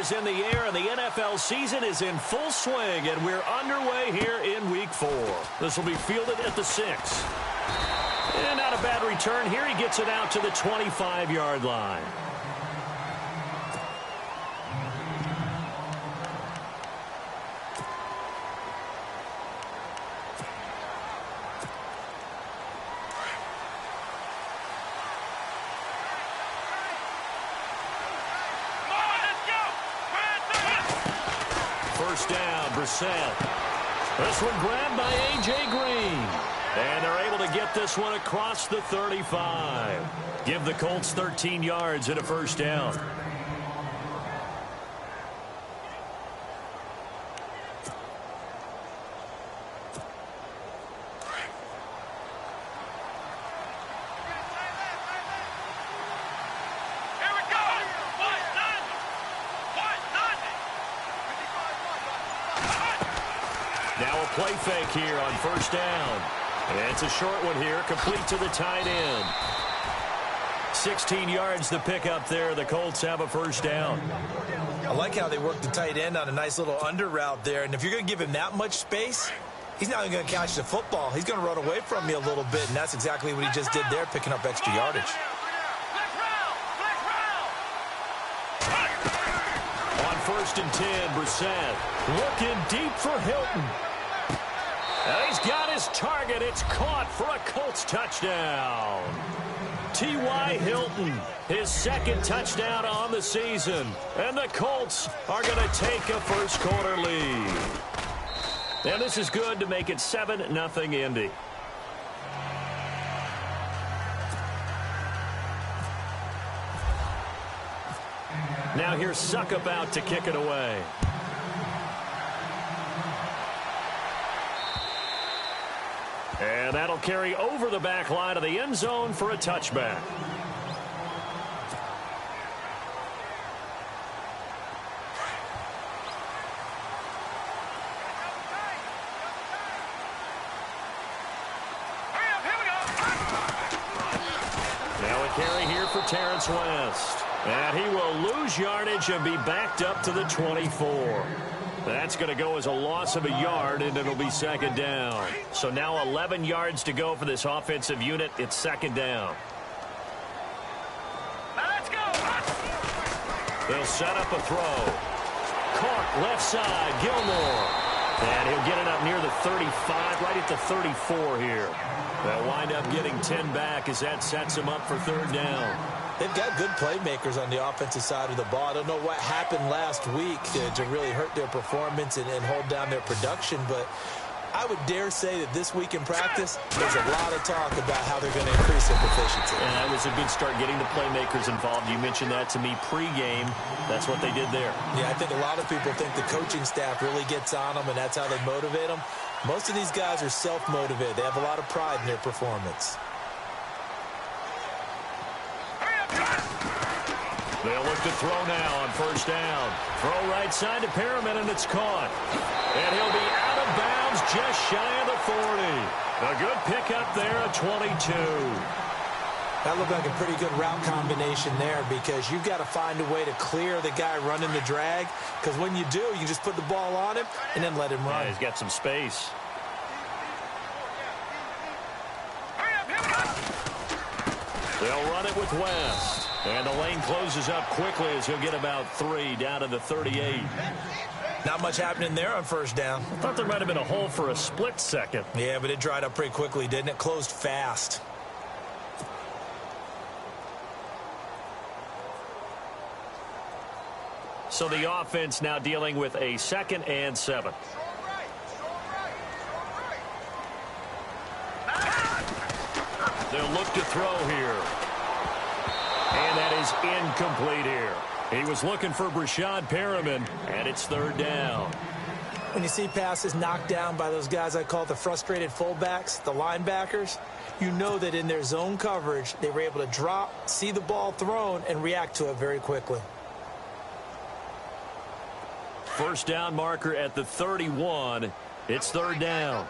is in the air, and the NFL season is in full swing, and we're underway here in Week 4. This will be fielded at the 6. And not a bad return here. He gets it out to the 25-yard line. First down, Brissett. This one grabbed by A.J. Green. And they're able to get this one across the 35. Give the Colts 13 yards and a first down. Now a play fake here on first down. And it's a short one here, complete to the tight end. 16 yards to pick up there. The Colts have a first down. I like how they work the tight end on a nice little under route there. And if you're going to give him that much space, he's not even going to catch the football. He's going to run away from you a little bit, and that's exactly what he just did there, picking up extra yardage. On first and 10, Brissett looking deep for Hilton. And he's got his target. It's caught for a Colts touchdown. T.Y. Hilton, his second touchdown on the season. And the Colts are going to take a first-quarter lead. And this is good to make it 7-0 Indy. Now here's Suckup out to kick it away. And that'll carry over the back line of the end zone for a touchback. Now a carry here for Terrence West. And he will lose yardage and be backed up to the 24. That's going to go as a loss of a yard, and it'll be second down. So now 11 yards to go for this offensive unit. It's second down. Let's go. They'll set up a throw. Caught left side, Gilmore. And he'll get it up near the 35, right at the 34 here. They'll wind up getting 10 back as that sets him up for third down. They've got good playmakers on the offensive side of the ball. I don't know what happened last week to really hurt their performance and hold down their production, but I would dare say that this week in practice, there's a lot of talk about how they're going to increase their proficiency. And that was a good start getting the playmakers involved. You mentioned that to me pregame. That's what they did there. Yeah, I think a lot of people think the coaching staff really gets on them, and that's how they motivate them. Most of these guys are self-motivated. They have a lot of pride in their performance. They'll look to throw now on first down. Throw right side to Perriman, and it's caught. And he'll be out of bounds just shy of the 40. A good pickup there at 22. That looked like a pretty good route combination there because you've got to find a way to clear the guy running the drag, because when you do, you just put the ball on him and then let him run. Yeah, he's got some space. They'll run it with West. And the lane closes up quickly as he'll get about 3 down to the 38. Not much happening there on first down. I thought there might have been a hole for a split second. Yeah, but it dried up pretty quickly, didn't it? Closed fast. So the offense now dealing with a 2nd and 7. They'll look to throw here. And that is incomplete here. He was looking for Brashad Perriman, and it's third down. When you see passes knocked down by those guys I call the frustrated fullbacks, the linebackers, you know that in their zone coverage, they were able to drop, see the ball thrown, and react to it very quickly. First down marker at the 31. It's third down.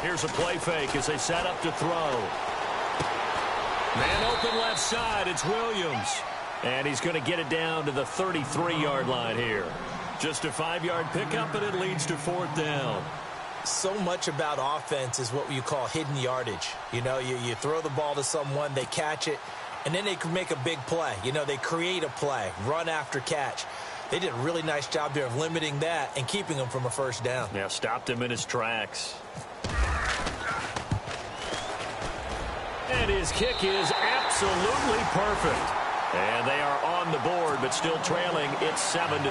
Here's a play fake as they set up to throw. Man open left side, it's Williams. And he's going to get it down to the 33-yard line here. Just a 5-yard pickup, and it leads to 4th down. So much about offense is what you call hidden yardage. You know, you throw the ball to someone, they catch it, and then they can make a big play. You know, they create a play, run after catch. They did a really nice job there of limiting that and keeping him from a first down. Yeah, stopped him in his tracks. And his kick is absolutely perfect. And they are on the board, but still trailing. It's 7-3.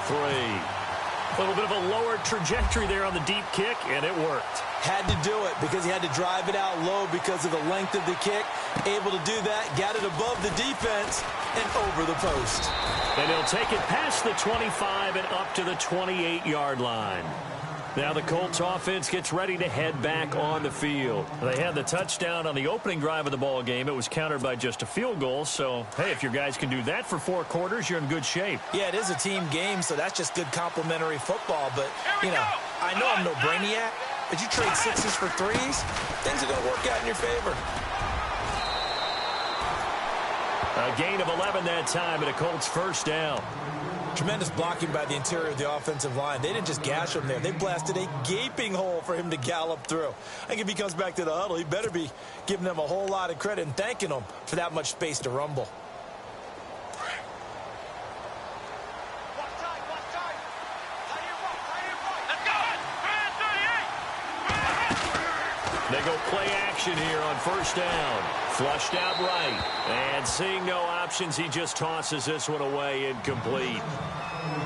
A little bit of a lower trajectory there on the deep kick, and it worked. Had to do it because he had to drive it out low because of the length of the kick. Able to do that, got it above the defense and over the post. And he'll take it past the 25 and up to the 28-yard line. Now the Colts offense gets ready to head back on the field. They had the touchdown on the opening drive of the ball game. It was countered by just a field goal. So, hey, if your guys can do that for 4 quarters, you're in good shape. Yeah, it is a team game, so that's just good complementary football. But, you know, I know I'm no brainiac, but you trade 6s for 3s, things are going to work out in your favor. A gain of 11 that time, and a Colts first down. Tremendous blocking by the interior of the offensive line. They didn't just gash him there. They blasted a gaping hole for him to gallop through. I think if he comes back to the huddle, he better be giving them a whole lot of credit and thanking them for that much space to rumble. They go play action here on first down. Flushed out right. And seeing no options, he just tosses this one away incomplete.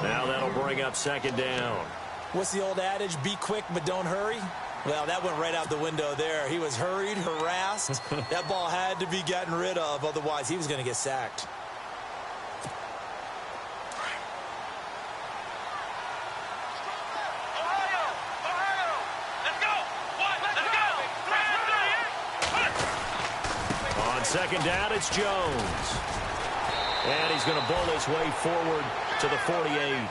Now that'll bring up 2nd down. What's the old adage? Be quick, but don't hurry. Well, that went right out the window there. He was hurried, harassed. That ball had to be gotten rid of. Otherwise, he was going to get sacked. On 2nd down, it's Jones. And he's going to bowl his way forward to the 48.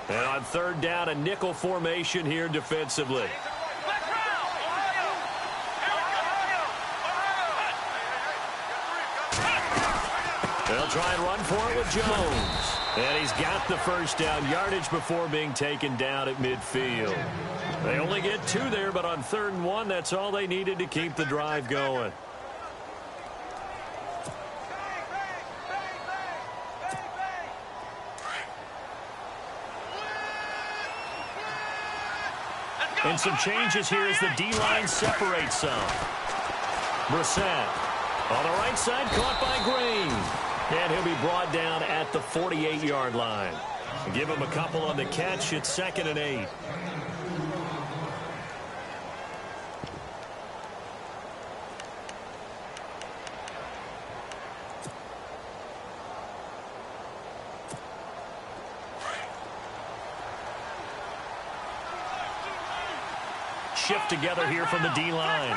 And on 3rd down, a nickel formation here defensively. They'll try and run for it with Jones. And he's got the first down yardage before being taken down at midfield. They only get 2 there, but on 3rd and 1, that's all they needed to keep the drive going. And some changes here as the D-line separates some. Brissett on the right side, caught by Green. And he'll be brought down at the 48-yard line. Give him a couple on the catch. It's 2nd and 8. Shift together here from the D-line.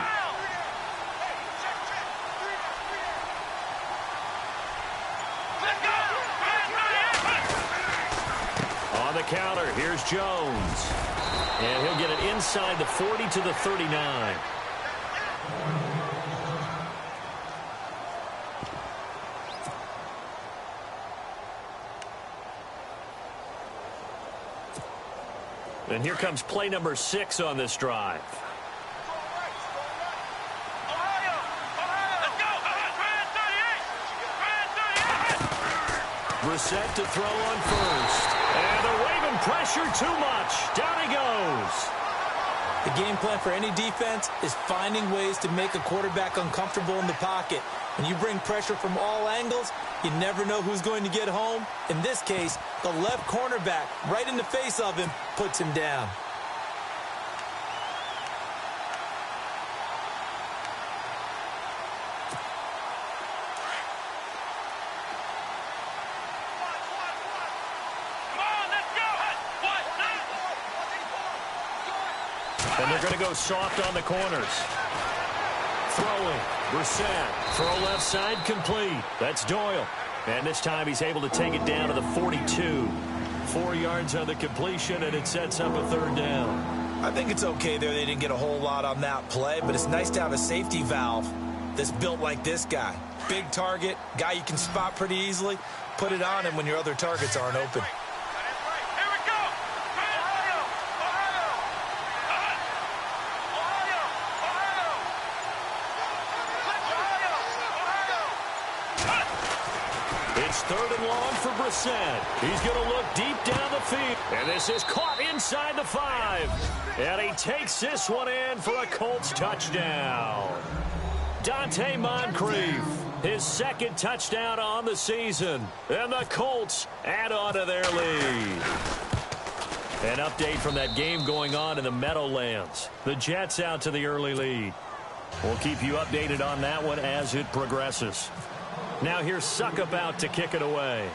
On the counter, here's Jones. And he'll get it inside the 40 to the 39. And here comes play number 6 on this drive. Brissett to throw on first. And they're waving pressure too much. Down he goes. The game plan for any defense is finding ways to make a quarterback uncomfortable in the pocket. When you bring pressure from all angles, you never know who's going to get home. In this case, the left cornerback, right in the face of him, puts him down. And they're going to go soft on the corners. Throwing. Brissett. Throw left side complete. That's Doyle. And this time he's able to take it down to the 42. 4 yards on the completion, and it sets up a third down. I think it's okay there. They didn't get a whole lot on that play, but it's nice to have a safety valve that's built like this guy. Big target, guy you can spot pretty easily. Put it on him when your other targets aren't open. It's third and long for Brissett. He's going to look deep down the field. And this is caught inside the 5. And he takes this one in for a Colts touchdown. Dante Moncrief, his second touchdown on the season. And the Colts add on to their lead. An update from that game going on in the Meadowlands. The Jets out to the early lead. We'll keep you updated on that one as it progresses. Now here's Suckup out to kick it away.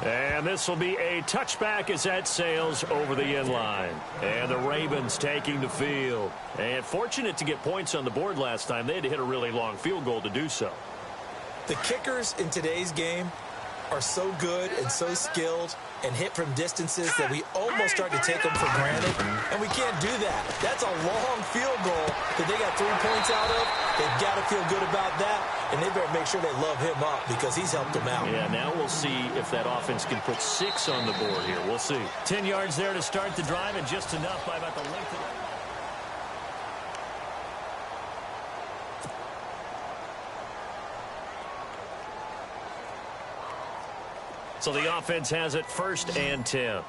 And this will be a touchback as that sails over the end line. And the Ravens taking the field. And fortunate to get points on the board last time. They had to hit a really long field goal to do so. The kickers in today's game are so good and so skilled and hit from distances that we almost start to take them for granted, and we can't do that. That's a long field goal that they got 3 points out of. They've got to feel good about that, and they better make sure they love him up because he's helped them out. Yeah, now we'll see if that offense can put 6 on the board here. We'll see. 10 yards there to start the drive, and just enough by about the length of it. So the offense has it 1st and 10.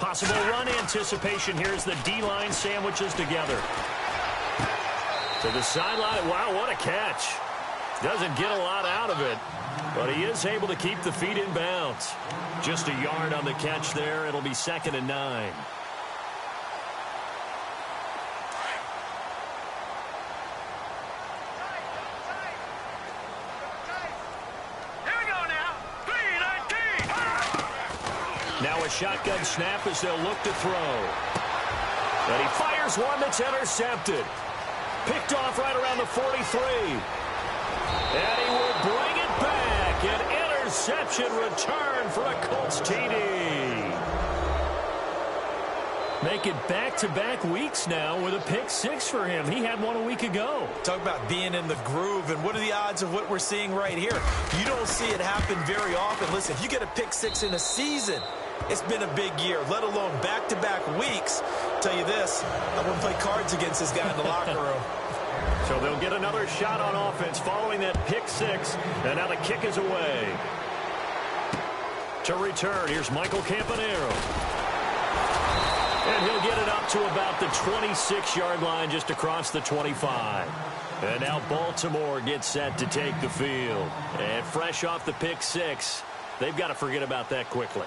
Possible run anticipation. Here's the D-line sandwiches together. To the sideline. Wow, what a catch. Doesn't get a lot out of it, but he is able to keep the feet in bounds. Just a yard on the catch there. It'll be 2nd and 9. Now a shotgun snap as they'll look to throw. And he fires one that's intercepted. Picked off right around the 43. And he will bring it back. An interception return for a Colts TD. Make it back-to-back weeks now with a pick 6 for him. He had one a week ago. Talk about being in the groove, and what are the odds of what we're seeing right here? You don't see it happen very often. Listen, if you get a pick 6 in a season, it's been a big year, let alone back-to-back weeks. Tell you this, I wouldn't play cards against this guy in the locker room. So they'll get another shot on offense following that pick 6, and now the kick is away. To return, here's Michael Campanero. And he'll get it up to about the 26-yard line just across the 25. And now Baltimore gets set to take the field. And fresh off the pick 6, they've got to forget about that quickly.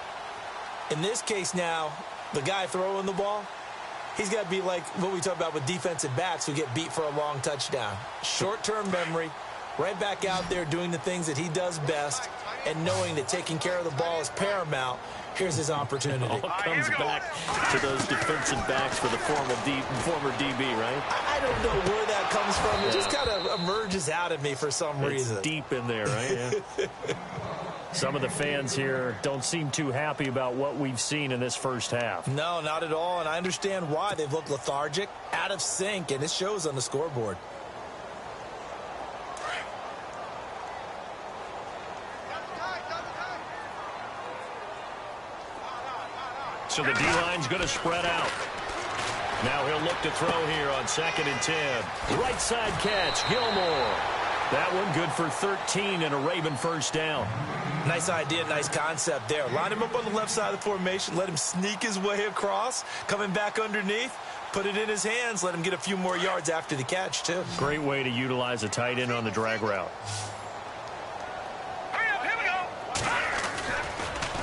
In this case now, the guy throwing the ball, he's got to be like what we talk about with defensive backs who get beat for a long touchdown. Short-term memory, right back out there doing the things that he does best, and knowing that taking care of the ball is paramount. Here's his opportunity. It all comes back to those defensive backs for the former DB, right? I don't know where that comes from. It just kind of emerges out of me for some reason. It's deep in there, right? Yeah. Some of the fans here don't seem too happy about what we've seen in this first half. No, not at all, and I understand why. They've looked lethargic, out of sync, and it shows on the scoreboard. So the D-line's going to spread out. Now he'll look to throw here on 2nd and 10. Right side catch, Gilmore. That one good for 13 and a Raven first down. Nice idea, nice concept there. Line him up on the left side of the formation, let him sneak his way across, coming back underneath, put it in his hands, let him get a few more yards after the catch, too. Great way to utilize a tight end on the drag route.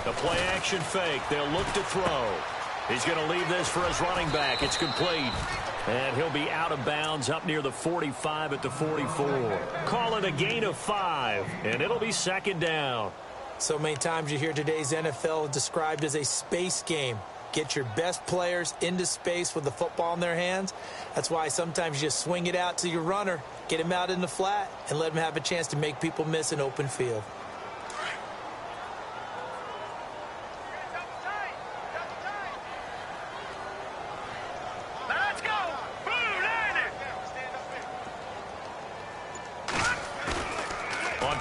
The play action fake. They'll look to throw. He's going to leave this for his running back. It's complete. And he'll be out of bounds up near the 45 at the 44. Call it a gain of 5, and it'll be 2nd down. So many times you hear today's NFL described as a space game. Get your best players into space with the football in their hands. That's why sometimes you just swing it out to your runner, get him out in the flat, and let him have a chance to make people miss an open field.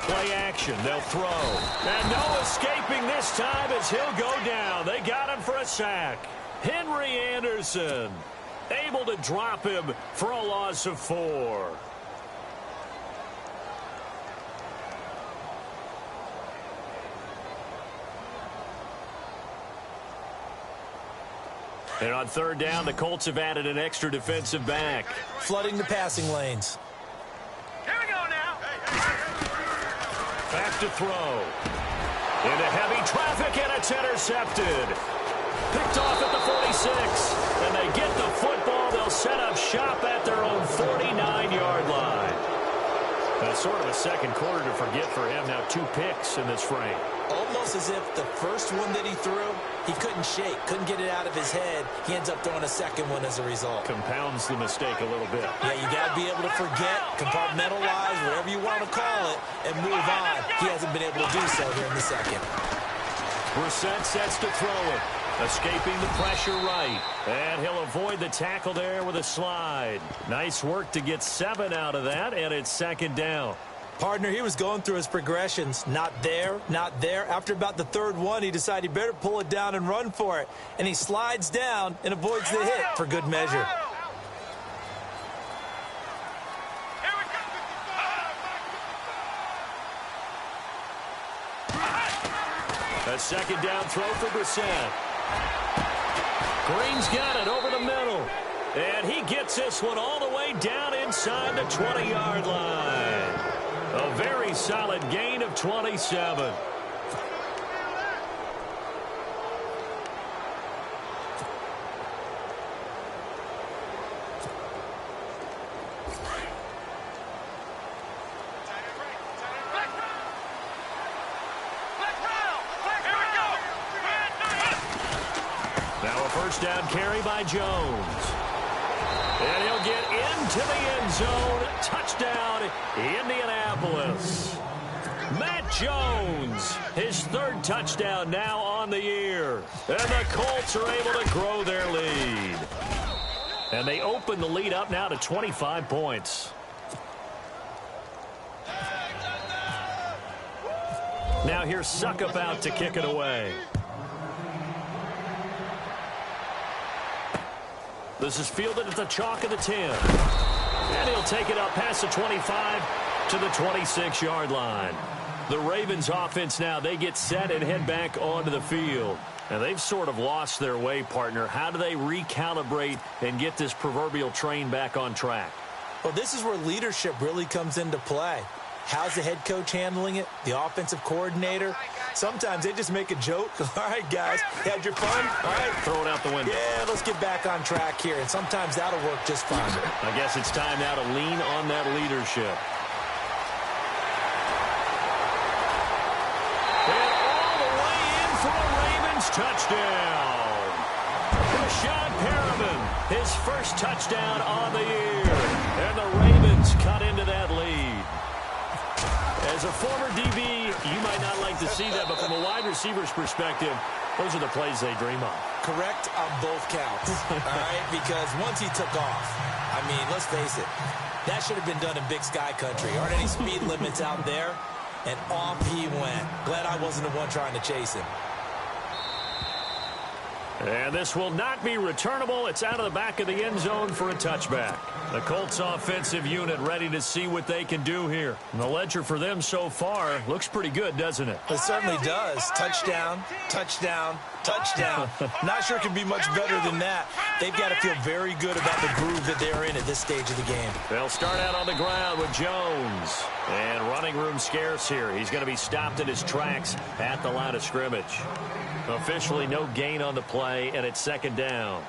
Play action, they'll throw. And no escaping this time as he'll go down. They got him for a sack. Henry Anderson able to drop him for a loss of 4. And on third down, the Colts have added an extra defensive back. Flooding the passing lanes. Back to throw. Into heavy traffic, and it's intercepted. Picked off at the 46. And they get the football. They'll set up shop at their own 49-yard line. That's sort of a second quarter to forget for him. Now 2 picks in this frame. Almost as if the first one that he threw, he couldn't shake, couldn't get it out of his head. He ends up throwing a second one as a result. Compounds the mistake a little bit. Yeah, you got to be able to forget, compartmentalize, whatever you want to call it, and move on. He hasn't been able to do so here in the second. Brissett sets to throw it. Escaping the pressure right. And he'll avoid the tackle there with a slide. Nice work to get 7 out of that, and it's second down. Partner, he was going through his progressions. Not there, not there. After about the third one, he decided he better pull it down and run for it. And he slides down and avoids the hit for good measure. A second down throw for Brissett. Green's got it over the middle. And he gets this one all the way down inside the 20-yard line. A very solid gain of 27. Now a first down carry by Jones. And he'll get into the end zone. Touchdown, Indianapolis. Matt Jones, his 3rd touchdown now on the year. And the Colts are able to grow their lead. And they open the lead up now to 25 points. Now here's Suckup out to kick it away. This is fielded at the chalk of the 10. And he'll take it up past the 25 to the 26-yard line. The Ravens offense now, they get set and head back onto the field. And they've sort of lost their way, partner. How do they recalibrate and get this proverbial train back on track? Well, this is where leadership really comes into play. How's the head coach handling it? The offensive coordinator? Sometimes they just make a joke. All right, guys, had your fun? All right. Throw it out the window. Yeah, let's get back on track here. And sometimes that'll work just fine. I guess it's time now to lean on that leadership. And all the way in for a Ravens touchdown. Rashad Perriman, his first touchdown on the year. And the Ravens cut into that lead. As a former DB, you might not like to see that, but from a wide receiver's perspective, those are the plays they dream of. Correct on both counts, all right? Because once he took off, I mean, let's face it, that should have been done in Big Sky Country. Aren't any speed limits out there? And off he went. Glad I wasn't the one trying to chase him. And this will not be returnable. It's out of the back of the end zone for a touchback. The Colts offensive unit ready to see what they can do here. And the ledger for them so far looks pretty good, doesn't it? It certainly does. Touchdown, touchdown, touchdown. Not sure it can be much better than that. They've got to feel very good about the groove that they're in at this stage of the game. They'll start out on the ground with Jones. And running room scarce here. He's going to be stopped in his tracks at the line of scrimmage. Officially no gain on the play, and it's second down.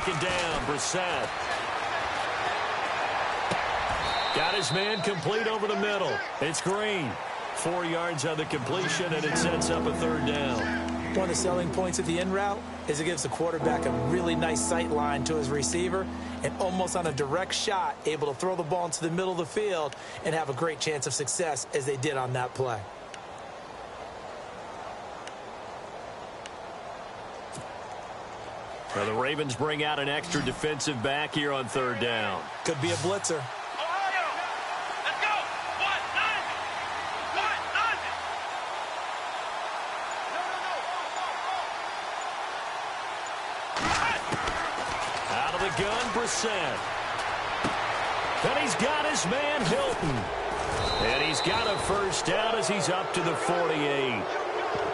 second down. Brissett. Got his man complete over the middle. It's Green. 4 yards on the completion, and it sets up a third down. One of the selling points of the in route is it gives the quarterback a really nice sight line to his receiver and almost on a direct shot able to throw the ball into the middle of the field and have a great chance of success as they did on that play. Now the Ravens bring out an extra defensive back here on third down. Could be a blitzer. Out of the gun, Brissett. And he's got his man, Hilton. And he's got a first down as he's up to the 48.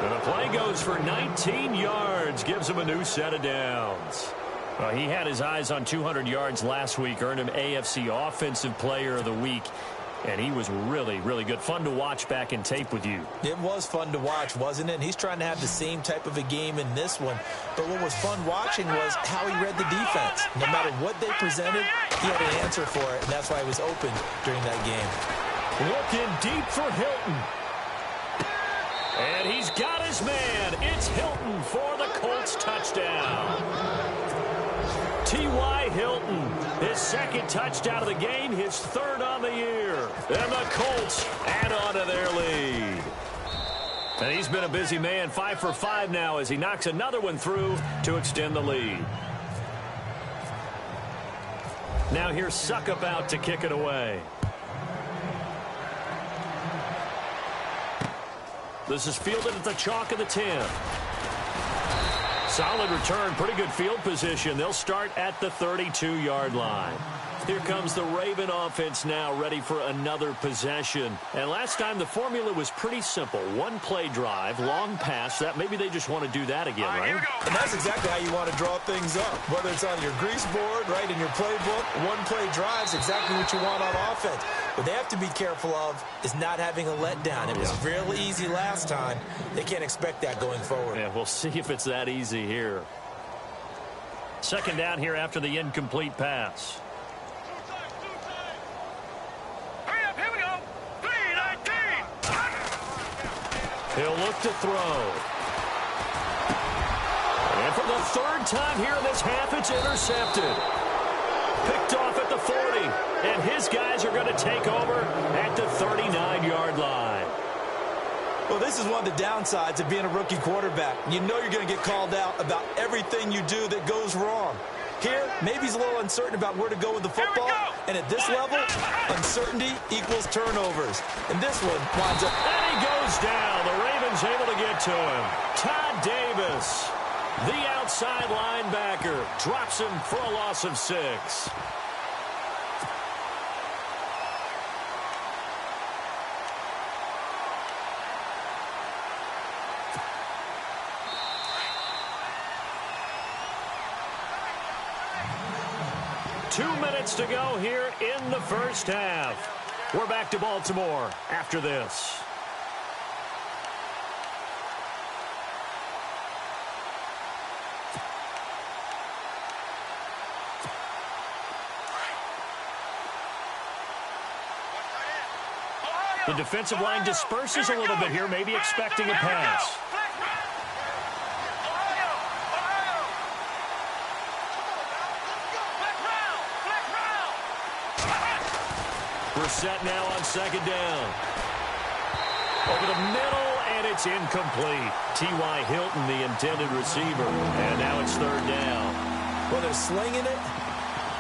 And the play goes for 19 yards, gives him a new set of downs. Well, he had his eyes on 200 yards last week, earned him AFC Offensive Player of the Week. And he was really, really good. Fun to watch back in tape with you. It was fun to watch, wasn't it? And he's trying to have the same type of a game in this one. But what was fun watching was how he read the defense. No matter what they presented, he had an answer for it, and that's why he was open during that game. Looking deep for Hilton. And he's got his man. It's Hilton for the Colts touchdown. T.Y. Hilton, his second touchdown of the game, his third on the year. And the Colts add on to their lead. And he's been a busy man, 5 for 5 now as he knocks another one through to extend the lead. Now here's Suckup out to kick it away. This is fielded at the chalk of the 10. Solid return, pretty good field position. They'll start at the 32-yard line. Here comes the Raven offense now, ready for another possession. And last time the formula was pretty simple. One play drive, long pass. That maybe they just want to do that again, right? And that's exactly how you want to draw things up. Whether it's on your grease board, right, in your playbook, one play drive is exactly what you want on offense. What they have to be careful of is not having a letdown. It was real easy last time. They can't expect that going forward. Yeah, we'll see if it's that easy here. Second down here after the incomplete pass. He'll look to throw. And for the third time here in this half, it's intercepted. Picked off at the 40. And his guys are going to take over at the 39-yard line. Well, this is one of the downsides of being a rookie quarterback. You know you're going to get called out about everything you do that goes wrong. Here, maybe he's a little uncertain about where to go with the football. And at this level, uncertainty equals turnovers. And this one winds up. And he goes down. The Ravens able to get to him. Todd Davis, the outside linebacker, drops him for a loss of 6. Two minutes to go here in the first half. We're back to Baltimore after this. The defensive line disperses a little bit here, maybe expecting a pass. Brissett now on second down. Over the middle, and it's incomplete. T.Y. Hilton, the intended receiver. And now it's third down. Well, they're slinging it,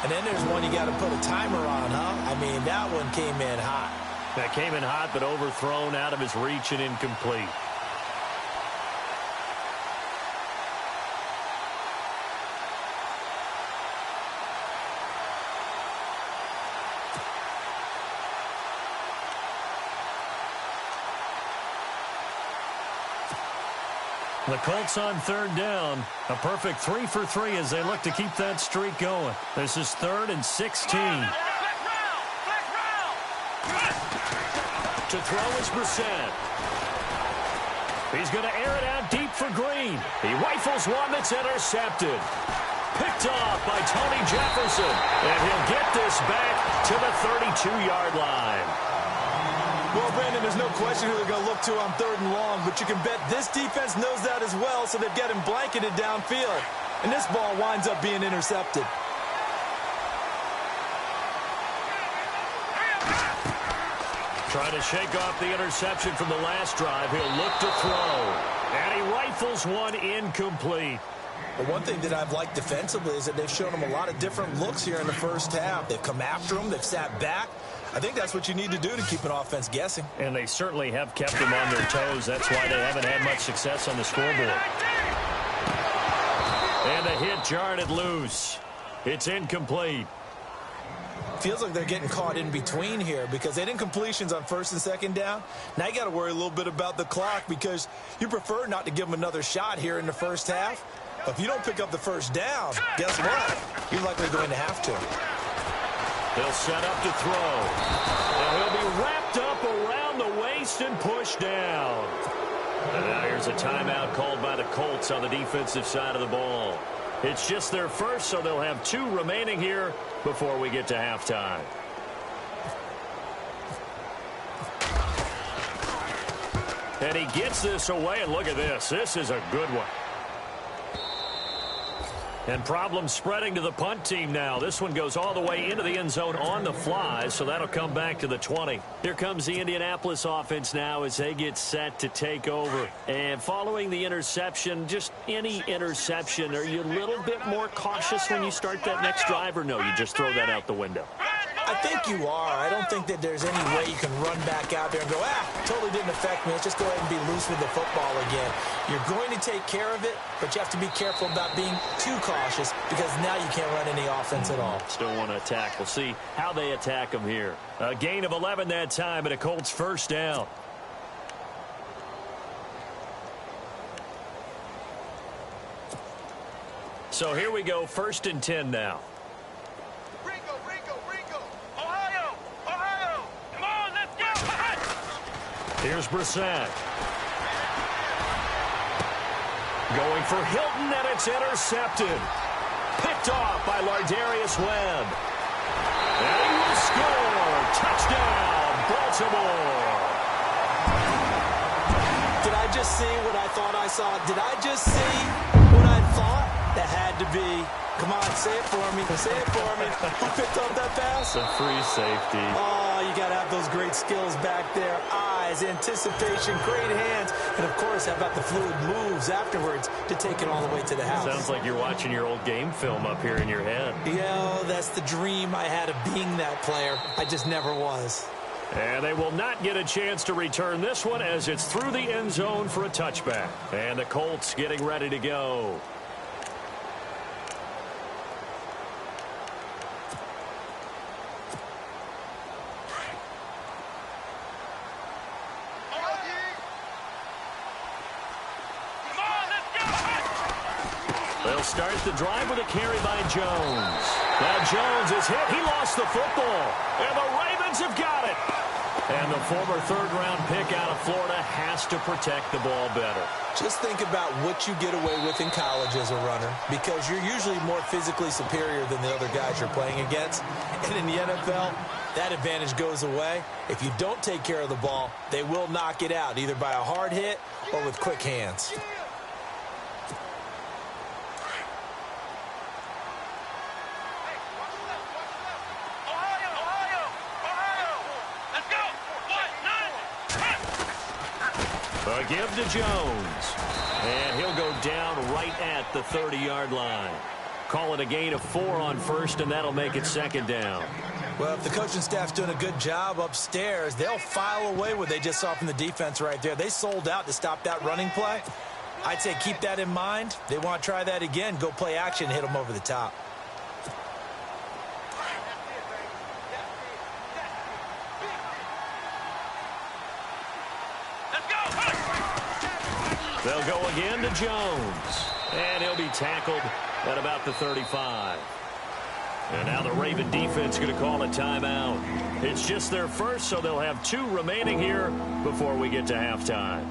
and then there's one you got to put a timer on, huh? I mean, that one came in hot. That came in hot, but overthrown out of his reach and incomplete. The Colts on third down. A perfect 3 for 3 as they look to keep that streak going. This is 3rd and 16. To throw is Brissett. He's going to air it out deep for Green. He rifles one that's intercepted. Picked off by Tony Jefferson. And he'll get this back to the 32-yard line. Well, Brandon, there's no question who they're going to look to on 3rd and long, but you can bet this defense knows that as well, so they've got him blanketed downfield. And this ball winds up being intercepted. Trying to shake off the interception from the last drive. He'll look to throw. And he rifles one incomplete. But one thing that I've liked defensively is that they've shown him a lot of different looks here in the first half. They've come after him. They've sat back. I think that's what you need to do to keep an offense guessing. And they certainly have kept them on their toes. That's why they haven't had much success on the scoreboard. And the hit jarred it loose. It's incomplete. Feels like they're getting caught in between here because they didn't completions on 1st and 2nd down. Now you got to worry a little bit about the clock because you prefer not to give them another shot here in the first half. But if you don't pick up the first down, guess what? You're likely going to have to. He'll set up to throw. And he'll be wrapped up around the waist and pushed down. And now here's a timeout called by the Colts on the defensive side of the ball. It's just their first, so they'll have 2 remaining here before we get to halftime. And he gets this away, and look at this. This is a good one. And problems spreading to the punt team now. This one goes all the way into the end zone on the fly, so that'll come back to the 20. Here comes the Indianapolis offense now as they get set to take over. And following the interception, just any interception, are you a little bit more cautious when you start that next drive, or no, you just throw that out the window? I think you are. I don't think that there's any way you can run back out there and go, totally didn't affect me. Let's just go ahead and be loose with the football again. You're going to take care of it, but you have to be careful about being too cautious because now you can't run any offense at all. Still want to attack. We'll see how they attack them here. A gain of 11 that time and a Colts first down. So here we go, 1st and 10 now. Here's Brissett. Going for Hilton, and it's intercepted. Picked off by Lardarius Webb. And he will score. Touchdown, Baltimore. Did I just see what I thought I saw? Did I just see what I thought? That had to be. Come on, say it for me. Say it for me. Who picked up that pass? A free safety. Oh, you got to have those great skills back there. Eyes, anticipation, great hands. And, of course, how about the fluid moves afterwards to take it all the way to the house? Sounds like you're watching your old game film up here in your head. Yeah, that's the dream I had of being that player. I just never was. And they will not get a chance to return this one as it's through the end zone for a touchback. And the Colts getting ready to go. They'll start the drive with a carry by Jones. Now Jones is hit. He lost the football. And the Ravens have got it. And the former 3rd-round pick out of Florida has to protect the ball better. Just think about what you get away with in college as a runner because you're usually more physically superior than the other guys you're playing against. And in the NFL, that advantage goes away. If you don't take care of the ball, they will knock it out either by a hard hit or with quick hands. A give to Jones. And he'll go down right at the 30-yard line. Call it a gain of 4 on 1st, and that'll make it 2nd down. Well, if the coaching staff's doing a good job upstairs, they'll file away what they just saw from the defense right there. They sold out to stop that running play. I'd say keep that in mind. They want to try that again. Go play action, hit them over the top. They'll go again to Jones. And he'll be tackled at about the 35. And now the Raven defense going to call a timeout. It's just their first, so they'll have 2 remaining here before we get to halftime.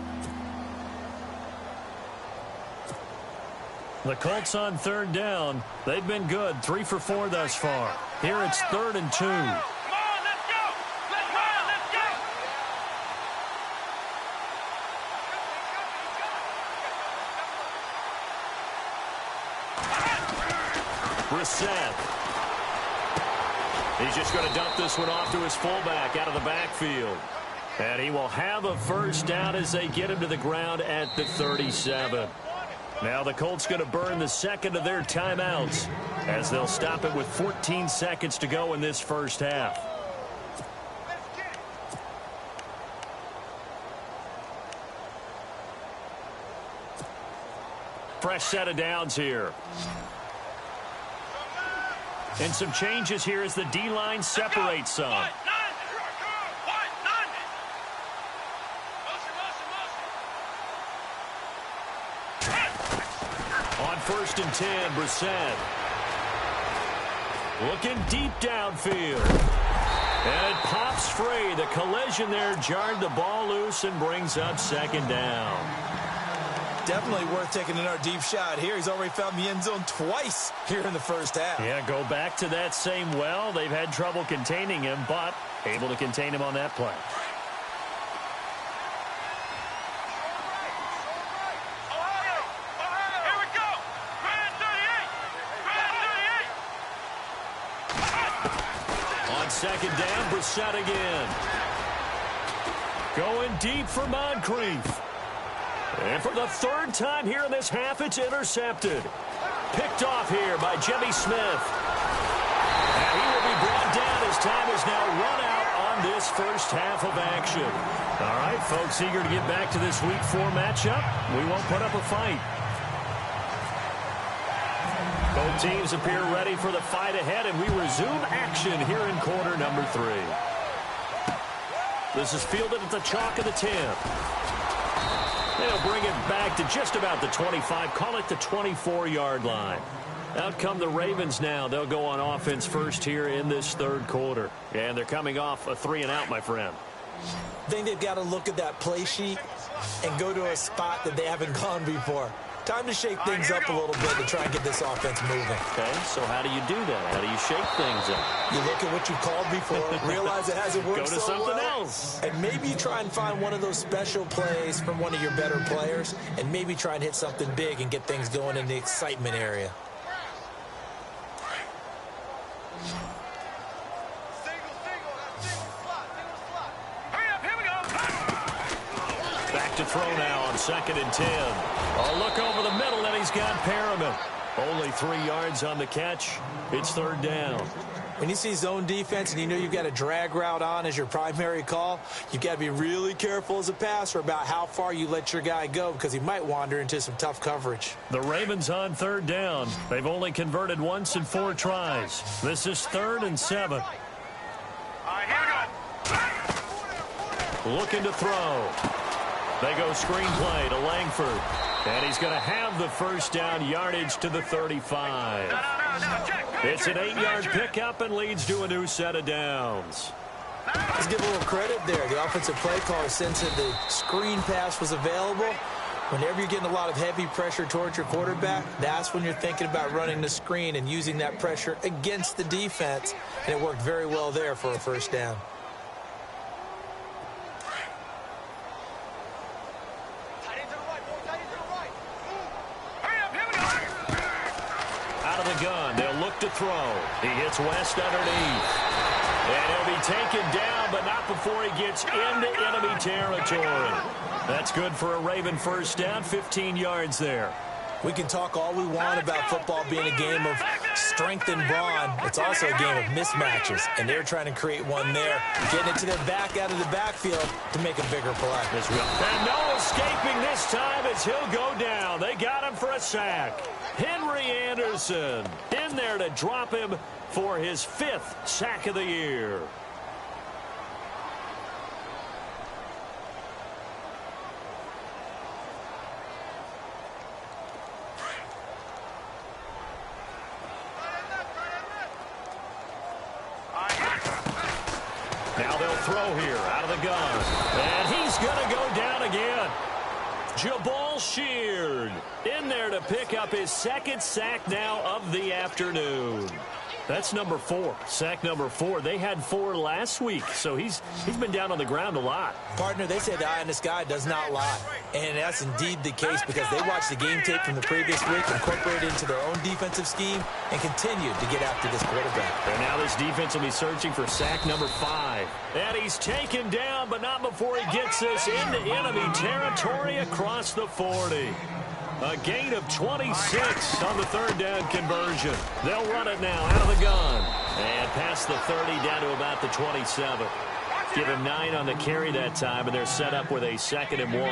The Colts on third down. They've been good, 3 for 4 thus far. Here it's 3rd and 2. Brissett. He's just going to dump this one off to his fullback out of the backfield. And he will have a first down as they get him to the ground at the 37. Now the Colts going to burn the second of their timeouts as they'll stop it with 14 seconds to go in this first half. Fresh set of downs here. And some changes here as the D-line separates some. On 1st and 10, Brissett. Looking deep downfield. And it pops free. The collision there jarred the ball loose and brings up 2nd down. Definitely worth taking another deep shot here. He's already found the end zone twice here in the first half. Yeah, go back to that same well. They've had trouble containing him, but able to contain him on that play. Here we go. Brand 38. On 2nd down, Brissett again. Going deep for Moncrief. And for the 3rd time here in this half, it's intercepted. Picked off here by Jimmy Smith. And he will be brought down as time is now run out on this first half of action. All right, folks, eager to get back to this Week 4 matchup. We won't put up a fight. Both teams appear ready for the fight ahead, and we resume action here in quarter number 3. This is fielded at the chalk of the 10. They'll bring it back to just about the 25, call it the 24-yard line. Out come the Ravens now. They'll go on offense first here in this 3rd quarter. And they're coming off a 3-and-out, my friend. I think they've got to look at that play sheet and go to a spot that they haven't gone before. Time to shake things up a little bit to try and get this offense moving. Okay, so how do you do that? How do you shake things up? You look at what you've called before, realize it hasn't worked so well. Go to something else. And maybe you try and find one of those special plays from one of your better players, and maybe try and hit something big and get things going in the excitement area. Back to throw now on 2nd and 10. Oh, look over the middle, and he's got Perriman. Only 3 yards on the catch. It's 3rd down. When you see zone defense and you know you've got a drag route on as your primary call, you've got to be really careful as a passer about how far you let your guy go because he might wander into some tough coverage. The Ravens on 3rd down. They've only converted once in 4 tries. This is 3rd and 7. All right, here we go. Looking to throw. They go screen play to Langford. And he's going to have the first down yardage to the 35. It's an 8-yard pickup and leads to a new set of downs. Let's give a little credit there. The offensive play caller sensed the screen pass was available. Whenever you're getting a lot of heavy pressure towards your quarterback, that's when you're thinking about running the screen and using that pressure against the defense. And it worked very well there for a first down. Gun. They'll look to throw. He hits West underneath. And he'll be taken down, but not before he gets into enemy territory. That's good for a Raven first down, 15 yards there. We can talk all we want about football being a game of strength and brawn. It's also a game of mismatches, and they're trying to create one there, getting it to their back out of the backfield to make a bigger play. And no escaping this time as he'll go down. They got him for a sack. Henry Anderson in there to drop him for his 5th sack of the year. Now they'll throw here out of the gun. And he's going to go down again. Jabal Sheard in there to pick up his second sack now of the afternoon. That's number 4. Sack number 4. They had 4 last week, so he's been down on the ground a lot. Partner, they say the eye in the sky does not lie. And that's indeed the case because they watched the game tape from the previous week, incorporated it into their own defensive scheme, and continued to get after this quarterback. And now this defense will be searching for sack number 5. And he's taken down, but not before he gets us into enemy territory across the 40. A gain of 26 on the third down conversion. They'll run it now out of the gun. And past the 30 down to about the 27. Give him 9 on the carry that time, and they're set up with a 2nd and 1.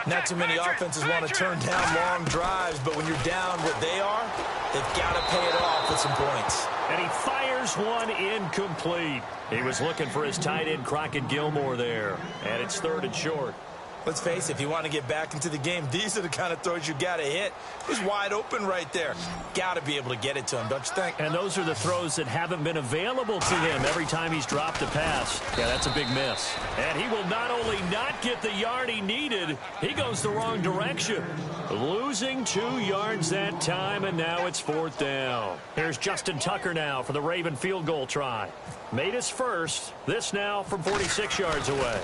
Not too many offenses want to turn down long drives, but when you're down what they are, they've got to pay it off with some points. And he fires one incomplete. He was looking for his tight end, Crockett Gilmore, there. And it's 3rd and short. Let's face it, if you want to get back into the game, these are the kind of throws you got to hit. He's wide open right there. Got to be able to get it to him, don't you think? And those are the throws that haven't been available to him every time he's dropped a pass. Yeah, that's a big miss. And he will not only not get the yard he needed, he goes the wrong direction. Losing 2 yards that time, and now it's 4th down. Here's Justin Tucker now for the Raven field goal try. Made his first. This now from 46 yards away.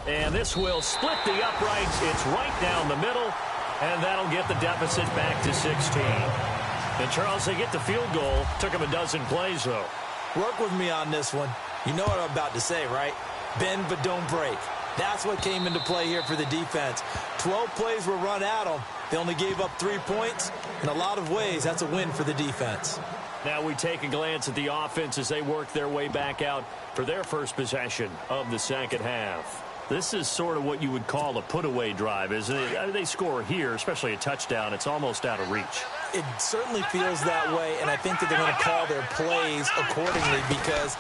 And this will split the uprights. It's right down the middle, and that'll get the deficit back to 16. And, Charles, they get the field goal. Took him a dozen plays, though. Work with me on this one. You know what I'm about to say, right? Bend but don't break. That's what came into play here for the defense. 12 plays were run at them. They only gave up 3 points. In a lot of ways, that's a win for the defense. Now we take a glance at the offense as they work their way back out for their first possession of the second half. This is sort of what you would call a put-away drive, isn't it? They score here, especially a touchdown. It's almost out of reach. It certainly feels that way, and I think that they're going to call their plays accordingly because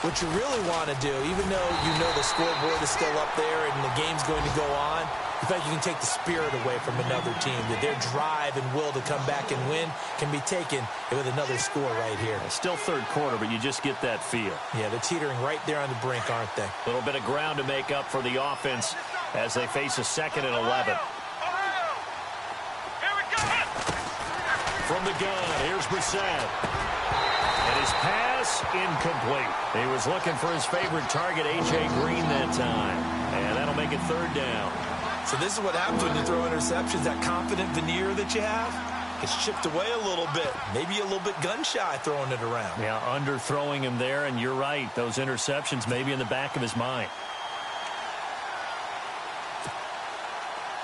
what you really want to do, even though you know the scoreboard is still up there and the game's going to go on, in fact, you can take the spirit away from another team. That their drive and will to come back and win can be taken with another score right here. It's still third quarter, but you just get that feel. Yeah, they're teetering right there on the brink, aren't they? A little bit of ground to make up for the offense as they face a 2nd and 11. From the gun, here's Brissett. And his pass incomplete. He was looking for his favorite target, A.J. Green, that time. And that'll make it 3rd down. So this is what happens when you throw interceptions. That confident veneer that you have gets chipped away a little bit. Maybe a little bit gun-shy throwing it around. Yeah, underthrowing him there, and you're right. Those interceptions may be in the back of his mind.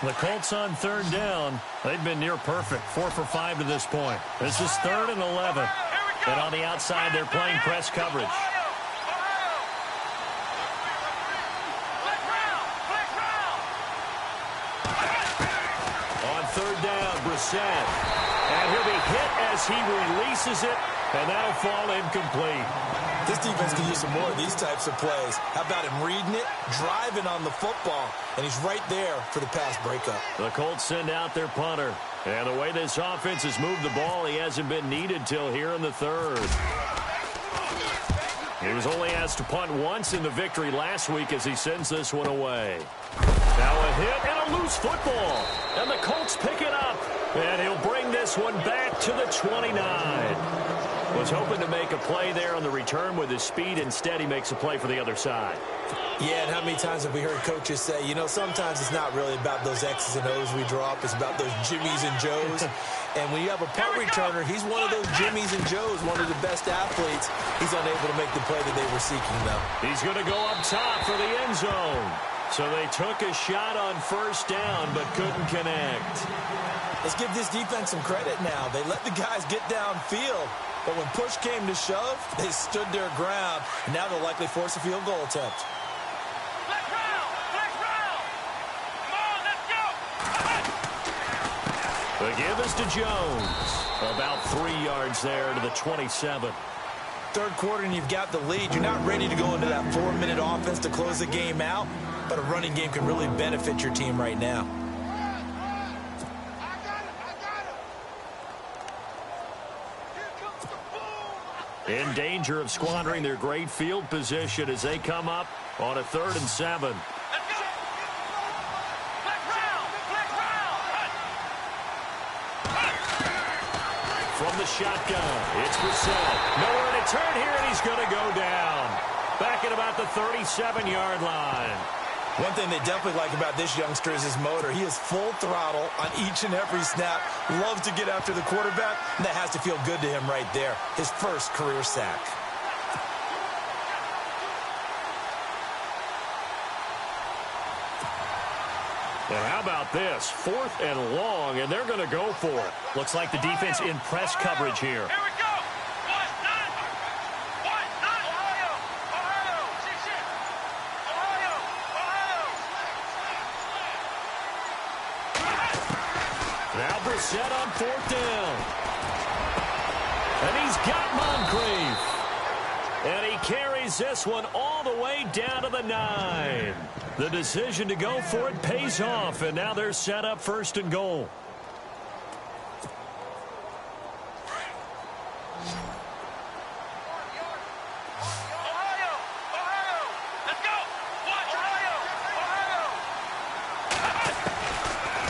The Colts on 3rd down. They've been near perfect. 4 for 5 to this point. This is 3rd and 11. And on the outside, they're playing press coverage. On 3rd down, Brissett. And he'll be hit as he releases it, and that'll fall incomplete. This defense can use some more of these types of plays. How about him reading it, driving on the football, and he's right there for the pass breakup. The Colts send out their punter. And the way this offense has moved the ball, he hasn't been needed till here in the 3rd. He was only asked to punt once in the victory last week as he sends this one away. Now a hit and a loose football. And the Colts pick it up. And he'll bring this one back to the 29. Was hoping to make a play there on the return with his speed. Instead, he makes a play for the other side. Yeah, and how many times have we heard coaches say, you know, sometimes it's not really about those X's and O's we draw up. It's about those Jimmies and Joes. And when you have a punt returner, he's one of those Jimmies and Joes, one of the best athletes. He's unable to make the play that they were seeking, though. He's going to go up top for the end zone. So they took a shot on 1st down, but couldn't connect. Let's give this defense some credit now. They let the guys get downfield. But when push came to shove, they stood their ground. And now they'll likely force a field goal attempt. The give is to Jones. About 3 yards there to the 27. 3rd quarter and you've got the lead. You're not ready to go into that 4-minute offense to close the game out. But a running game can really benefit your team right now. In danger of squandering their great field position as they come up on a 3rd and 7. the shotgun. It's Brissett. Nowhere to turn here, and he's going to go down. Back at about the 37-yard line. One thing they definitely like about this youngster is his motor. He is full throttle on each and every snap. Loves to get after the quarterback, and that has to feel good to him right there. His first career sack. And how about this? 4th and long, and they're going to go for it. Looks like the defense in press coverage here. Here we go. What? None. Ohio. Ohio. Shit. Ohio. Now Brissett on 4th down. And he's got Moncrief. And he carries this one all the way down to the 9. The decision to go for it pays off, and now they're set up 1st and goal. Ohio. Let's go. Watch Ohio.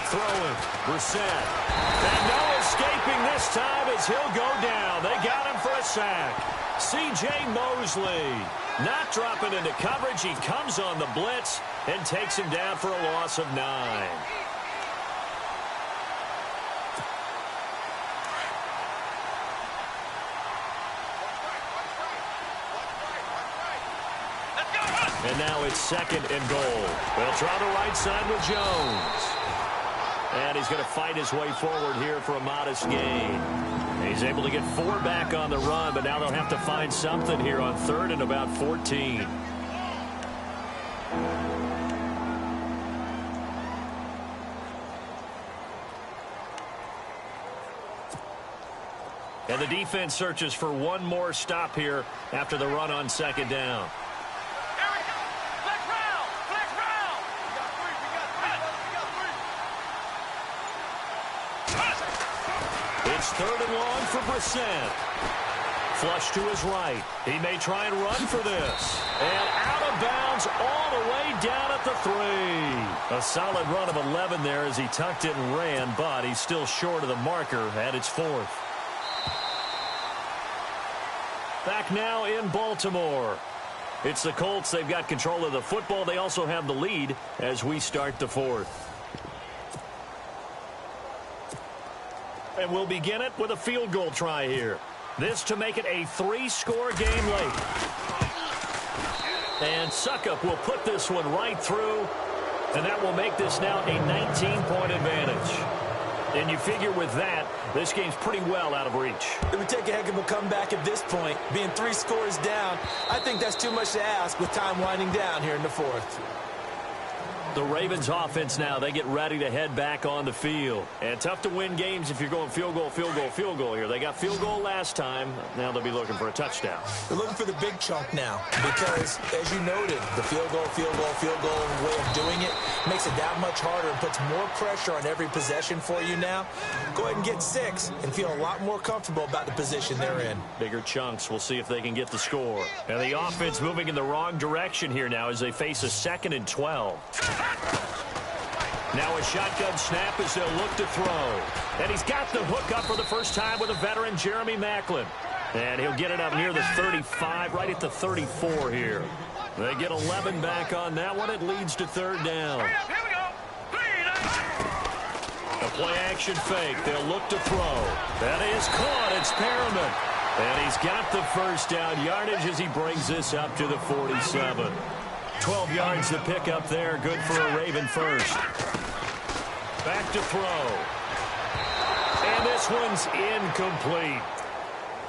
Throwing, Brissett. And no escaping this time as he'll go down. They got him for a sack. C.J. Mosley not dropping into coverage. He comes on the blitz and takes him down for a loss of 9. And now it's 2nd and goal. They'll try the right side with Jones. And he's going to fight his way forward here for a modest gain. He's able to get 4 back on the run, but now they'll have to find something here on 3rd and about 14. And the defense searches for one more stop here after the run on 2nd down. Here we go. Flex round. It's 3rd and long for Brissett. Flush to his right. He may try and run for this. And out of bounds all the way down at the 3. A solid run of 11 there as he tucked it and ran, but he's still short of the marker at its 4th. Back now in Baltimore. It's the Colts. They've got control of the football. They also have the lead as we start the 4th. And we'll begin it with a field goal try here. This to make it a 3-score game late. And Suckup will put this one right through, and that will make this now a 19-point advantage. And you figure with that, this game's pretty well out of reach. It would take a heck of a comeback at this point. Being 3 scores down, I think that's too much to ask with time winding down here in the 4th. The Ravens offense now, they get ready to head back on the field. And tough to win games if you're going field goal here. They got field goal last time. Now they'll be looking for a touchdown. They're looking for the big chunk now because, as you noted, the field goal way of doing it makes it that much harder and puts more pressure on every possession for you now. Go ahead and get 6 and feel a lot more comfortable about the position they're in. Bigger chunks. We'll see if they can get the score. And the offense moving in the wrong direction here now as they face a 2nd and 12. Now a shotgun snap as they'll look to throw. And he's got the hook up for the first time with a veteran, Jeremy Maclin. And he'll get it up near the 35, right at the 34 here. They get 11 back on that one. It leads to 3rd down. Here we go. A play-action fake. They'll look to throw. That is caught. It's Perriman. And he's got the first down yardage as he brings this up to the 47. 12 yards to pick up there. Good for a Raven first. Back to throw. And this one's incomplete.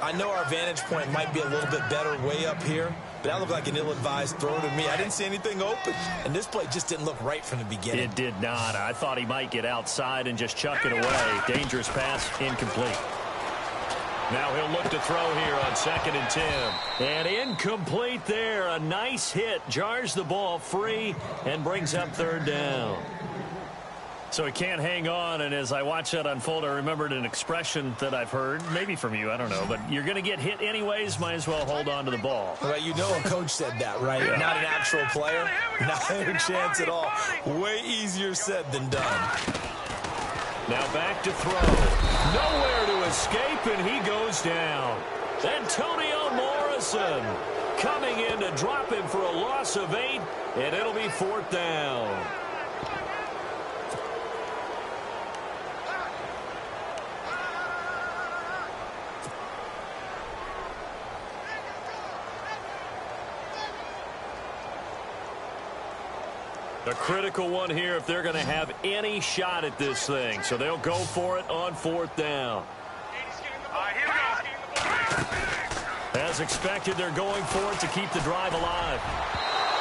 I know our vantage point might be a little bit better way up here, but that looked like an ill-advised throw to me. I didn't see anything open, and this play just didn't look right from the beginning. It did not. I thought he might get outside and just chuck it away. Dangerous pass, incomplete. Now he'll look to throw here on 2nd and 10. And incomplete there. A nice hit. Jars the ball free and brings up 3rd down. So he can't hang on, and as I watch that unfold, I remembered an expression that I've heard, maybe from you, I don't know, but you're going to get hit anyways, might as well hold on to the ball. Well, you know a coach said that, right? Yeah. Not an actual player. Not a chance at all. Way easier said than done. Now back to throw. Nowhere to escape. deep, and he goes down. Antonio Morrison coming in to drop him for a loss of 8, and it'll be 4th down. A critical one here if they're going to have any shot at this thing. So they'll go for it on 4th down. As expected, they're going for it to keep the drive alive.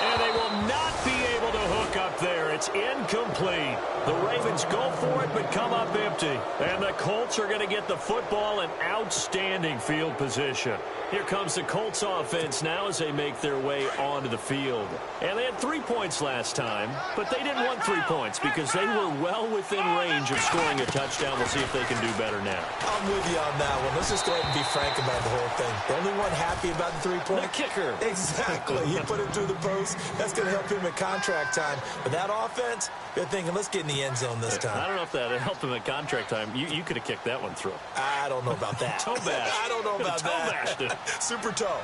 And they will not be able to hook up there. It's incomplete. The Ravens go for it but come up empty. And the Colts are going to get the football in outstanding field position. Here comes the Colts offense now as they make their way onto the field. And they had 3 points last time, but they didn't want 3 points because they were well within range of scoring a touchdown. We'll see if they can do better now. I'm with you on that one. Let's just go ahead and be frank about the whole thing. The only one happy about the 3-point? The kicker. Exactly. He put it through the post. That's going to help him at contract time. But that offense, they're thinking, let's get in the end zone this time. I don't know if that helped him at contract time. You could have kicked that one through. I don't know about that. Toe bash. I don't know about toe that. Bashed it. Super toe.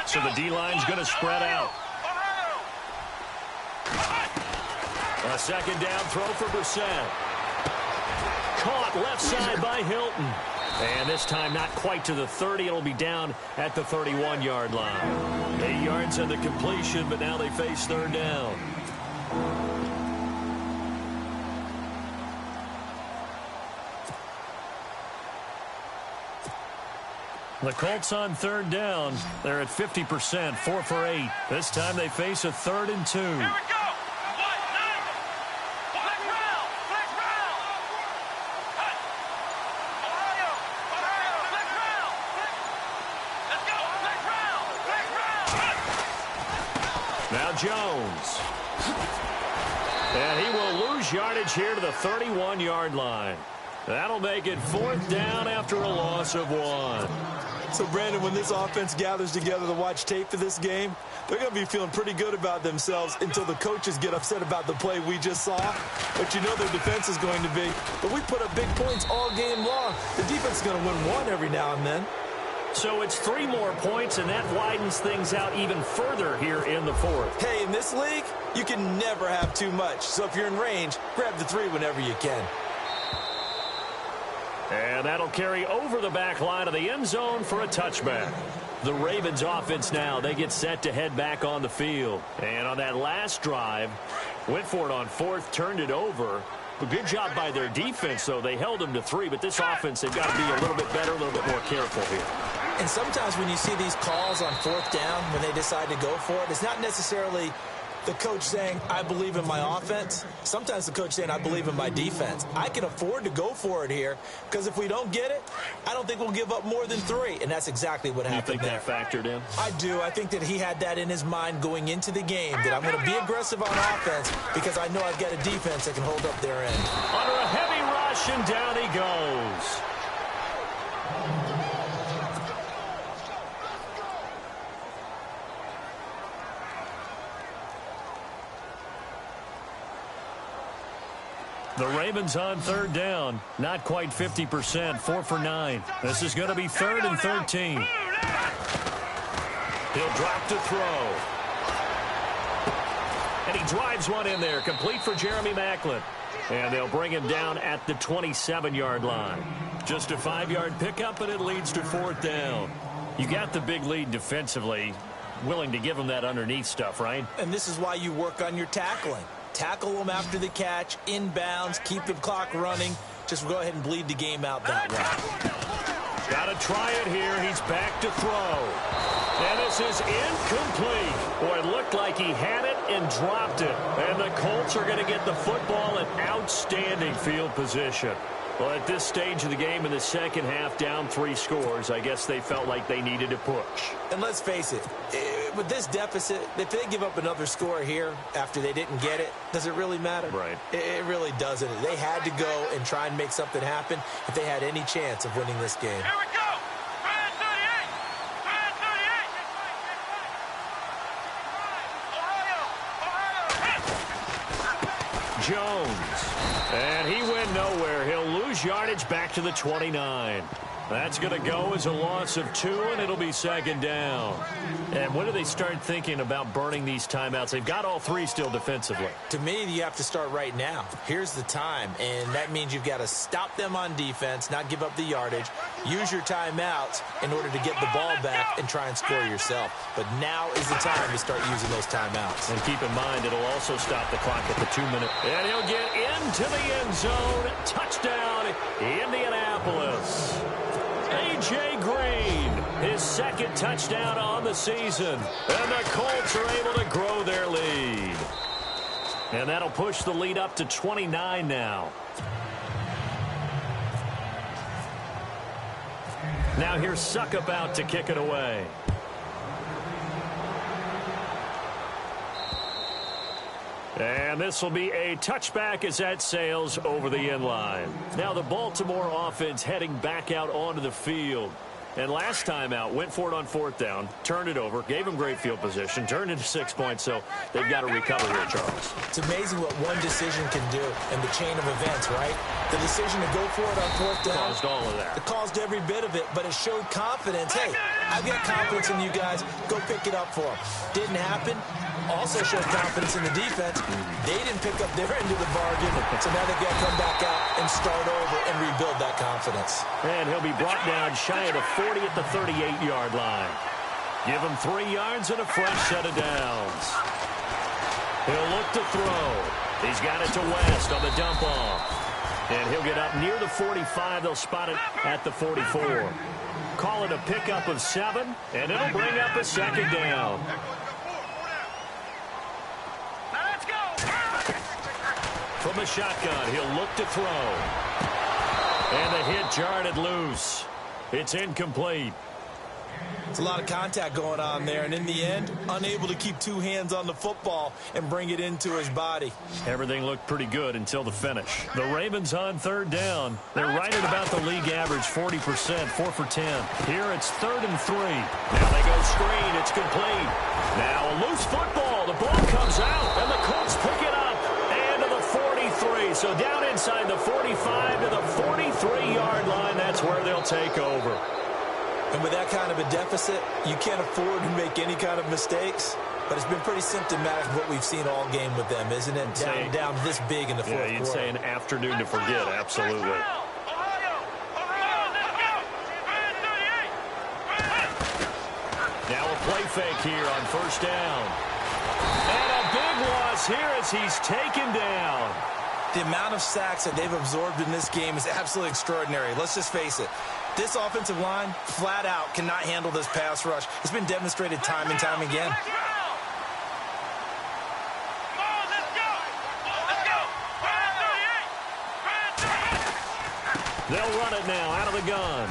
So the D-line's going to spread out. A 2nd down throw for Brissett. Caught left side by Hilton. And this time not quite to the 30. It'll be down at the 31-yard line. 8 yards on the completion, but now they face 3rd down. The Colts on 3rd down. They're at 50%, 4 for 8. This time they face a 3rd and 2. Here we go. Black round. Ohio. Black round. Let's go. Black round. Now Jones. And he will lose yardage here to the 31-yard line. That'll make it 4th down after a loss of 1. So, Brandon, when this offense gathers together to watch tape for this game, they're going to be feeling pretty good about themselves until the coaches get upset about the play we just saw. But you know their defense is going to be. But we put up big points all game long. The defense is going to win one every now and then. So it's 3 more points, and that widens things out even further here in the 4th. Hey, in this league, you can never have too much. So if you're in range, grab the 3 whenever you can. And that'll carry over the back line of the end zone for a touchback. The Ravens offense now, they get set to head back on the field. And on that last drive, went for it on 4th, turned it over. A good job by their defense, though. They held them to 3, but this offense, they've got to be a little bit better, a little bit more careful here. And sometimes when you see these calls on 4th down, when they decide to go for it, it's not necessarily the coach saying, I believe in my offense. Sometimes the coach saying, I believe in my defense. I can afford to go for it here because if we don't get it, I don't think we'll give up more than 3. And that's exactly what happened there. You think that factored in? I do. I think that he had that in his mind going into the game, that I'm going to be aggressive on offense because I know I've got a defense that can hold up their end. Under a heavy rush, and down he goes. The Ravens on 3rd down. Not quite 50%, 4 for 9. This is going to be 3rd and 13. He'll drop to throw. And he drives one in there, complete for Jeremy Maclin. And they'll bring him down at the 27-yard line. Just a 5-yard pickup, and it leads to 4th down. You got the big lead defensively. Willing to give him that underneath stuff, right? And this is why you work on your tackling. Tackle them after the catch, inbounds, keep the clock running. Just go ahead and bleed the game out that way. Got to try it here. He's back to throw. And this is incomplete. Boy, it looked like he had it and dropped it. And the Colts are going to get the football in outstanding field position. Well, at this stage of the game in the second half, down 3 scores, I guess they felt like they needed to push. And let's face it, with this deficit, if they give up another score here after they didn't get it, does it really matter? Right. It really doesn't. They had to go and try and make something happen if they had any chance of winning this game. Here we go. Brand 38. Ohio. Jones. And he went nowhere. He'll lose yardage back to the 29. That's going to go as a loss of 2, and it'll be second down. And when do they start thinking about burning these timeouts? They've got all 3 still defensively. To me, you have to start right now. Here's the time, and that means you've got to stop them on defense, not give up the yardage, use your timeouts in order to get the ball back and try and score yourself. But now is the time to start using those timeouts. And keep in mind, it'll also stop the clock at the 2-minute. And he'll get into the end zone. Touchdown, Indianapolis. A.J. Green, his second touchdown on the season. And the Colts are able to grow their lead. And that'll push the lead up to 29 now. Now here's Suckup out to kick it away. And this will be a touchback as that sails over the end line. Now the Baltimore offense heading back out onto the field. And last time out, went for it on 4th down, turned it over, gave them great field position, turned into 6 points, so they've got to recover here, Charles. It's amazing what one decision can do in the chain of events, right? The decision to go for it on 4th down. Caused all of that. It caused every bit of it, but it showed confidence. Hey, I've got confidence in you guys. Go pick it up for them. Didn't happen. Also showed confidence in the defense. They didn't pick up their end of the bargain, so now they've got to come back out and start over and rebuild that confidence. And he'll be brought down shy of the 40 at the 38-yard line. Give him 3 yards and a fresh set of downs. He'll look to throw. He's got it to West on the dump off. And he'll get up near the 45. They'll spot it at the 44. Call it a pickup of 7, and it'll bring up a second down. From the shotgun, he'll look to throw. And the hit jarred it loose. It's incomplete. It's a lot of contact going on there, and in the end, unable to keep 2 hands on the football and bring it into his body. Everything looked pretty good until the finish. The Ravens on 3rd down. They're right at about the league average, 40%, 4 for 10. Here it's 3rd and 3. Now they go screen. It's complete. Now a loose football. The ball comes out, and the Colts pick it up. And to the 43. So down inside the 45 to the 43-yard line. That's where they'll take over. And with that kind of a deficit, you can't afford to make any kind of mistakes. But it's been pretty symptomatic of what we've seen all game with them, isn't it? Down this big in the fourth quarter. Yeah, you'd say an afternoon to forget, absolutely. Now a play fake here on 1st down. And a big loss here as he's taken down. The amount of sacks that they've absorbed in this game is absolutely extraordinary. Let's just face it. This offensive line, flat out, cannot handle this pass rush. It's been demonstrated time and time again. They'll run it now out of the gun.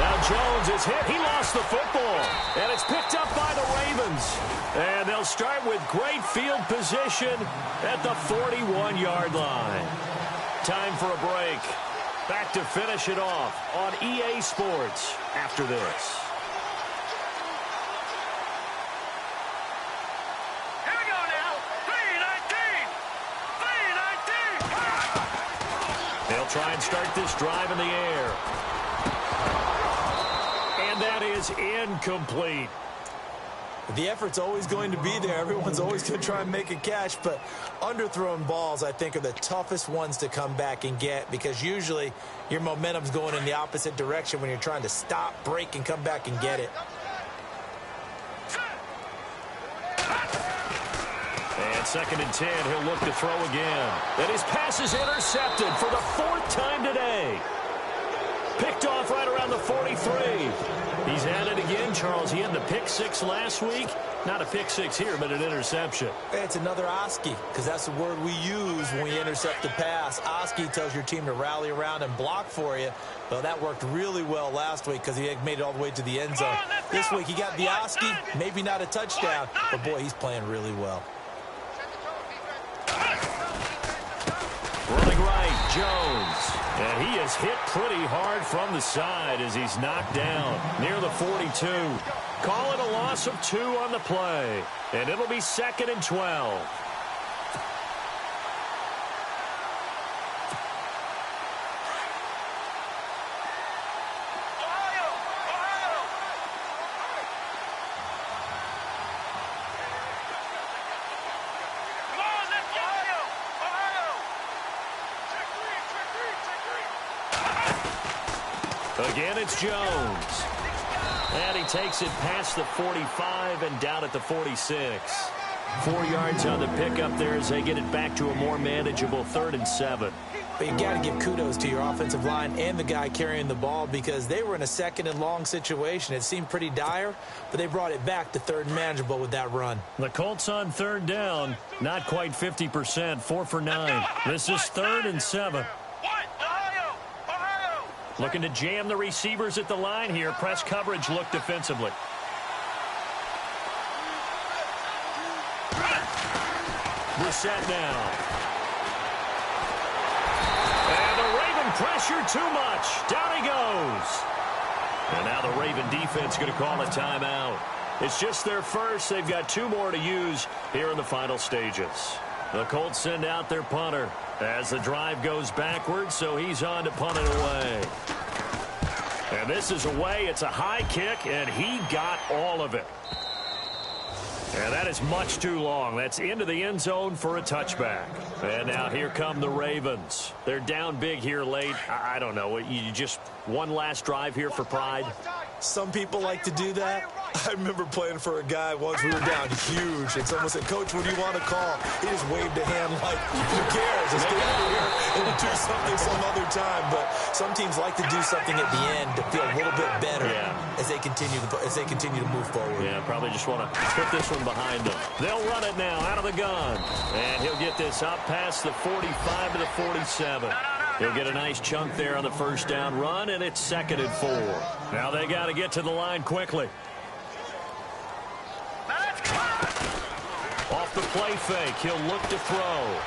Now Jones is hit. He lost the football. And it's picked up by the Ravens. And they'll start with great field position at the 41-yard line. Time for a break. Back to finish it off on EA Sports after this. Here we go now. 3-19. They'll try and start this drive in the air. And that is incomplete. The effort's always going to be there. Everyone's always going to try and make a catch, but underthrown balls, I think, are the toughest ones to come back and get because usually your momentum's going in the opposite direction when you're trying to stop, break, and come back and get it. And 2nd and 10, he'll look to throw again. And his pass is intercepted for the 4th time today. Picked off right around the 43. He's at it again, Charles. He had the pick 6 last week. Not a pick 6 here, but an interception. It's another Oski, because that's the word we use when we intercept the pass. Oski tells your team to rally around and block for you. Well, that worked really well last week because he had made it all the way to the end zone. This week he got the Oski, maybe not a touchdown, but boy, he's playing really well. Running right, Jones. And he is hit pretty hard from the side as he's knocked down near the 42. Call it a loss of 2 on the play. And it'll be 2nd and 12. Again, it's Jones. And he takes it past the 45 and down at the 46. 4 yards on the pickup there as they get it back to a more manageable 3rd and 7. But you got to give kudos to your offensive line and the guy carrying the ball because they were in a 2nd and long situation. It seemed pretty dire, but they brought it back to 3rd and manageable with that run. The Colts on 3rd down, not quite 50%, 4 for 9. This is 3rd and 7. Looking to jam the receivers at the line here. Press coverage look defensively. Brissett now. And the Raven pressure too much. Down he goes. And now the Raven defense going to call a timeout. It's just their first. They've got 2 more to use here in the final stages. The Colts send out their punter as the drive goes backwards, so he's on to punt it away. And this is away. It's a high kick, and he got all of it. And that is much too long. That's into the end zone for a touchback. And now here come the Ravens. They're down big here late. I don't know. You just one last drive here for pride? Some people like to do that. I remember playing for a guy once. We were down huge, and someone said, "Coach, what do you want to call?" He just waved a hand like, who cares? Let's get out of here and do something some other time. But some teams like to do something at the end to feel a little bit better as they continue to move forward. Yeah, probably just want to put this one behind them. They'll run it now out of the gun. And he'll get this up past the 45 to the 47. He'll get a nice chunk there on the first down run, and it's 2nd and 4. Now they got to get to the line quickly. Off the play fake, he'll look to throw.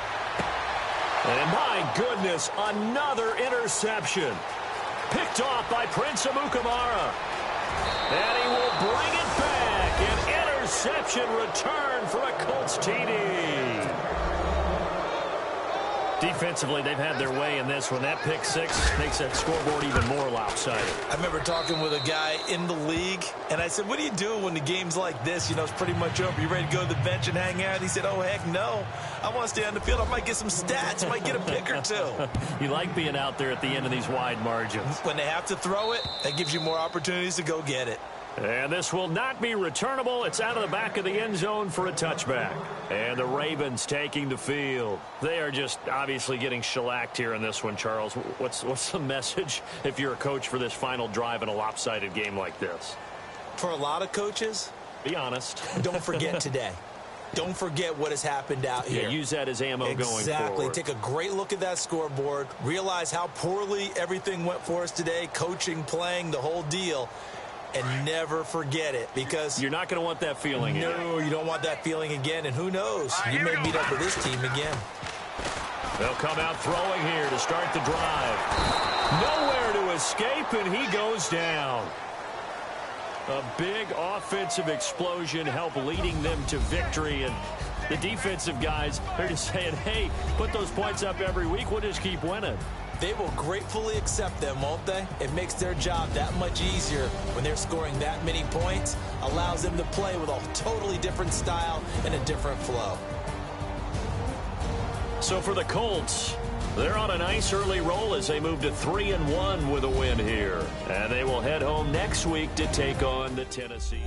And my goodness, another interception. Picked off by Prince Amukamara. And he will bring it back. An interception return for a Colts TD. Defensively, they've had their way in this one. That pick 6 makes that scoreboard even more lopsided. I remember talking with a guy in the league, and I said, "What do you do when the game's like this? You know, it's pretty much over. You ready to go to the bench and hang out?" And he said, "Oh, heck no. I want to stay on the field. I might get some stats. Might get a pick or 2. You like being out there at the end of these wide margins. When they have to throw it, that gives you more opportunities to go get it. And this will not be returnable. It's out of the back of the end zone for a touchback. And the Ravens taking the field. They are just obviously getting shellacked here in this one, Charles. What's the message if you're a coach for this final drive in a lopsided game like this? For a lot of coaches, be honest. Don't forget today. Don't forget what has happened out here. Yeah, use that as ammo going forward. Exactly. Take a great look at that scoreboard. Realize how poorly everything went for us today. Coaching, playing, the whole deal. And never forget it, because you're not going to want that feeling again. No, you don't want that feeling again. And who knows? You may meet up with this team again. They'll come out throwing here to start the drive. Nowhere to escape, and he goes down. A big offensive explosion helped leading them to victory. And the defensive guys, they're just saying, hey, put those points up every week. We'll just keep winning. They will gratefully accept them, won't they? It makes their job that much easier when they're scoring that many points. Allows them to play with a totally different style and a different flow. So for the Colts, they're on a nice early roll as they move to 3-1 with a win here. And they will head home next week to take on the Tennessee.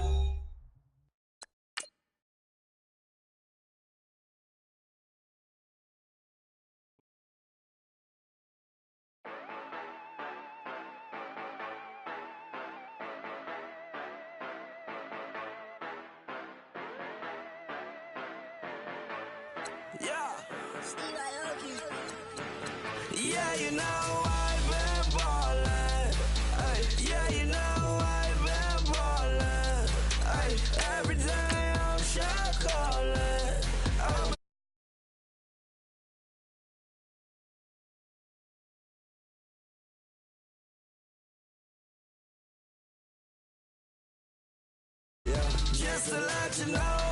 Yeah, you know I've been ballin'. Ay, yeah, you know I've been ballin'. Ay, every day I'm shot callin'. Yeah, just to let you know.